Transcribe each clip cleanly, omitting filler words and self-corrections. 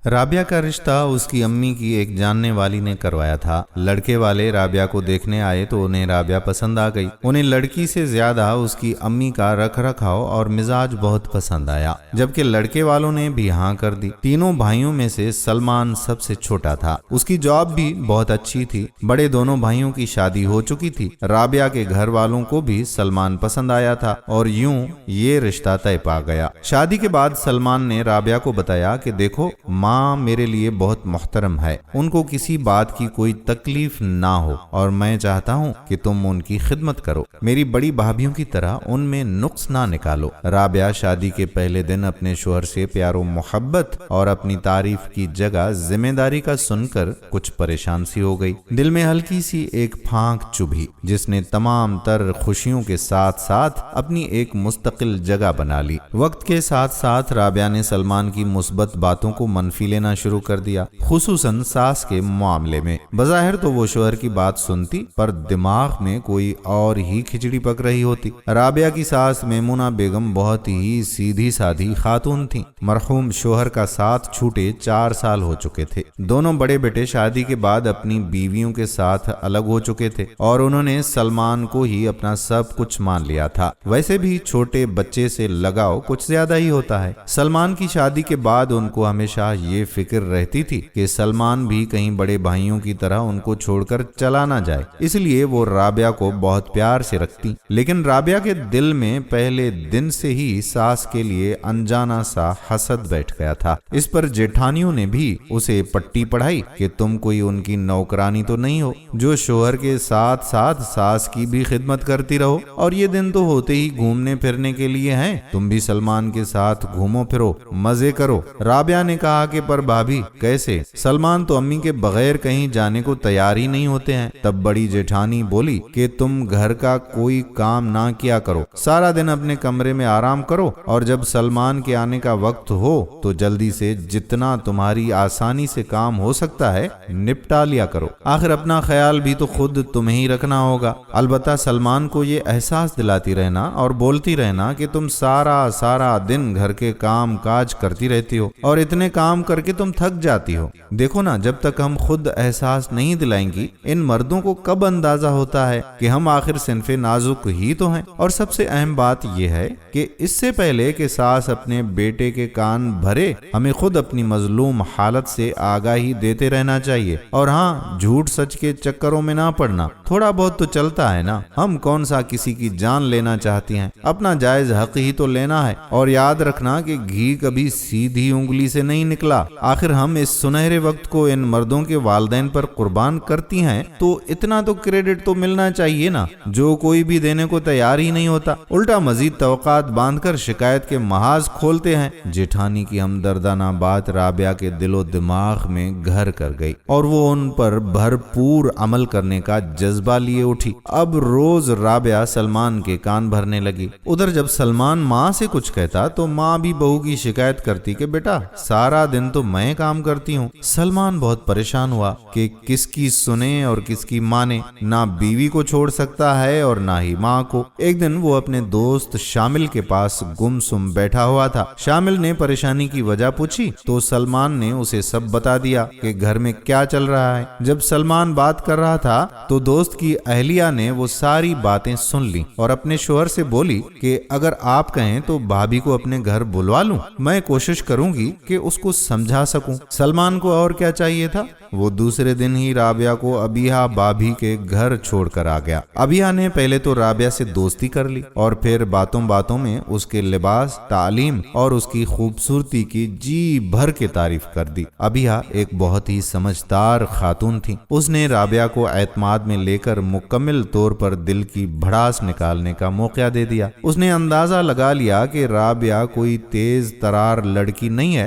رابعہ کا رشتہ اس کی امی کی ایک جاننے والی نے کروایا تھا۔ لڑکے والے رابعہ کو دیکھنے آئے تو انہیں رابعہ پسند آ گئی۔ انہیں لڑکی سے زیادہ اس کی امی کا رکھ رکھاؤ اور مزاج بہت پسند آیا، جبکہ لڑکے والوں نے بھی ہاں کر دی۔ تینوں بھائیوں میں سے سلمان سب سے چھوٹا تھا۔ اس کی جاب بھی بہت اچھی تھی۔ بڑے دونوں بھائیوں کی شادی ہو چکی تھی۔ رابعہ کے گھر والوں کو بھی سلمان پسند آیا تھا اور یوں یہ رشتہ طے پا گیا۔ شادی کے بعد سلمان نے رابعہ کو بتایا کہ دیکھو، ماں میرے لیے بہت محترم ہے، ان کو کسی بات کی کوئی تکلیف نہ ہو اور میں چاہتا ہوں کہ تم ان کی خدمت کرو، میری بڑی بھابھیوں کی طرح ان میں نقص نہ نکالو۔ رابعہ شادی کے پہلے دن اپنے شوہر سے پیار و محبت اور اپنی تعریف کی جگہ ذمہ داری کا سن کر کچھ پریشان سی ہو گئی۔ دل میں ہلکی سی ایک پھانک چبھی جس نے تمام تر خوشیوں کے ساتھ ساتھ اپنی ایک مستقل جگہ بنا لی۔ وقت کے ساتھ ساتھ رابعہ نے سلمان کی مثبت باتوں کو منفی لینا شروع کر دیا، خصوصاً ساس کے معاملے میں۔ بظاہر تو وہ شوہر کی بات سنتی، پر دماغ میں کوئی اور ہی کھچڑی پک رہی ہوتی۔ رابعہ کی ساس میمونہ بیگم بہت ہی سیدھی سادھی خاتون تھی۔ مرحوم شوہر کا ساتھ چھوٹے 4 سال ہو چکے تھے۔ دونوں بڑے بیٹے شادی کے بعد اپنی بیویوں کے ساتھ الگ ہو چکے تھے اور انہوں نے سلمان کو ہی اپنا سب کچھ مان لیا تھا۔ ویسے بھی چھوٹے بچے سے لگاؤ کچھ زیادہ ہی ہوتا ہے۔ سلمان کی شادی کے بعد ان کو ہمیشہ یہ فکر رہتی تھی کہ سلمان بھی کہیں بڑے بھائیوں کی طرح ان کو چھوڑ کر چلا نہ جائے، اس لیے وہ رابعہ کو بہت پیار سے رکھتی۔ لیکن رابعہ کے دل میں پہلے دن سے ہی ساس کے لیے انجانا سا حسد بیٹھ گیا تھا۔ اس پر جیٹھانیوں نے بھی اسے پٹی پڑھائی کہ تم کوئی ان کی نوکرانی تو نہیں ہو جو شوہر کے ساتھ ساتھ ساس کی بھی خدمت کرتی رہو، اور یہ دن تو ہوتے ہی گھومنے پھرنے کے لیے ہیں، تم بھی سلمان کے ساتھ گھومو پھرو، مزے کرو۔ رابعہ نے کہا کہ پر بھابھی کیسے؟ سلمان تو امی کے بغیر کہیں جانے کو تیار ہی نہیں ہوتے ہیں۔ تب بڑی جیٹھانی بولی کہ تم گھر کا کوئی کام نہ کیا کرو، سارا دن اپنے کمرے میں آرام کرو اور جب سلمان کے آنے کا وقت ہو تو جلدی سے جتنا تمہاری آسانی سے کام ہو سکتا ہے نپٹا لیا کرو، آخر اپنا خیال بھی تو خود تمہیں ہی رکھنا ہوگا۔ البتہ سلمان کو یہ احساس دلاتی رہنا اور بولتی رہنا کہ تم سارا دن گھر کے کام کاج کرتی رہتی ہو اور اتنے کام کر کے تم تھک جاتی ہو۔ دیکھو نا، جب تک ہم خود احساس نہیں دلائیں گی، ان مردوں کو کب اندازہ ہوتا ہے کہ ہم آخر صنف نازک ہی تو ہیں۔ اور سب سے اہم بات یہ ہے کہ اس سے پہلے کہ ساس اپنے بیٹے کے کان بھرے، ہمیں خود اپنی مظلوم حالت سے آگاہی دیتے رہنا چاہیے، اور ہاں، جھوٹ سچ کے چکروں میں نہ پڑنا۔ تھوڑا بہت تو چلتا ہے نا، ہم کون سا کسی کی جان لینا چاہتی ہیں، اپنا جائز حق ہی تو لینا ہے۔ اور یاد رکھنا کہ گھی کبھی سیدھی انگلی سے نہیں نکلا۔ آخر ہم اس سنہرے وقت کو ان مردوں کے والدین پر قربان کرتی ہیں تو اتنا تو کریڈٹ تو ملنا چاہیے نا، جو کوئی بھی دینے کو تیار ہی نہیں ہوتا، الٹا مزید توقعات باندھ کر شکایت کے محاذ کھولتے ہیں۔ جیٹھانی کی ہمدردانہ بات رابعہ کے دل و دماغ میں گھر کر گئی اور وہ ان پر بھرپور عمل کرنے کا جذبہ لیے اٹھی۔ اب روز رابعہ سلمان کے کان بھرنے لگی۔ ادھر جب سلمان ماں سے کچھ کہتا تو ماں بھی بہو کی شکایت کرتی کہ بیٹا سارا دن تو میں کام کرتی ہوں۔ سلمان بہت پریشان ہوا کہ کس کی سنے اور کس کی مانے، نہ بیوی کو چھوڑ سکتا ہے اور نہ ہی ماں کو۔ ایک دن وہ اپنے دوست شامل کے پاس گم سم بیٹھا ہوا تھا۔ شامل نے پریشانی کی وجہ پوچھی تو سلمان نے اسے سب بتا دیا کہ گھر میں کیا چل رہا ہے۔ جب سلمان بات کر رہا تھا تو دوست کی اہلیہ نے وہ ساری باتیں سن لی اور اپنے شوہر سے بولی کہ اگر آپ کہیں تو بھابھی کو اپنے گھر بلوا لوں، میں کوشش کروں گی کہ اس کو سمجھا سکوں۔ سلمان کو اور کیا چاہیے تھا، وہ دوسرے دن ہی رابعہ کو ابیہ بھابھی کے گھر چھوڑ کر آ گیا۔ ابیہ نے پہلے تو رابعہ سے دوستی کر لی اور پھر باتوں باتوں میں اس کے لباس، تعلیم اور اس کی خوبصورتی کی جی بھر کے تعریف کر دی۔ ابیہ ایک بہت ہی سمجھدار خاتون تھی۔ اس نے رابعہ کو اعتماد میں لے کر مکمل طور پر دل کی بھڑاس نکالنے کا موقع دے دیا۔ اس نے اندازہ لگا لیا کہ رابعہ کوئی تیز ترار لڑکی نہیں ہے،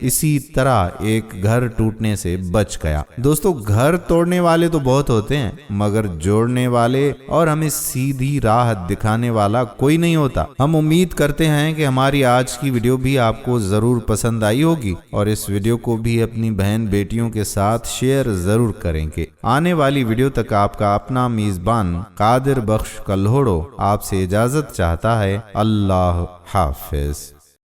اسی طرح ایک گھر ٹوٹنے سے بچ گیا۔ دوستو، گھر توڑنے والے تو بہت ہوتے ہیں مگر جوڑنے والے اور ہمیں سیدھی راہ دکھانے والا کوئی نہیں ہوتا۔ ہم امید کرتے ہیں کہ ہماری آج کی ویڈیو بھی آپ کو ضرور پسند آئی ہوگی اور اس ویڈیو کو بھی اپنی بہن بیٹیوں کے ساتھ شیئر ضرور کریں گے۔ آنے والی ویڈیو تک آپ کا اپنا میزبان قادر بخش کلہوڑو آپ سے اجازت چاہتا ہے۔ اللہ حافظ۔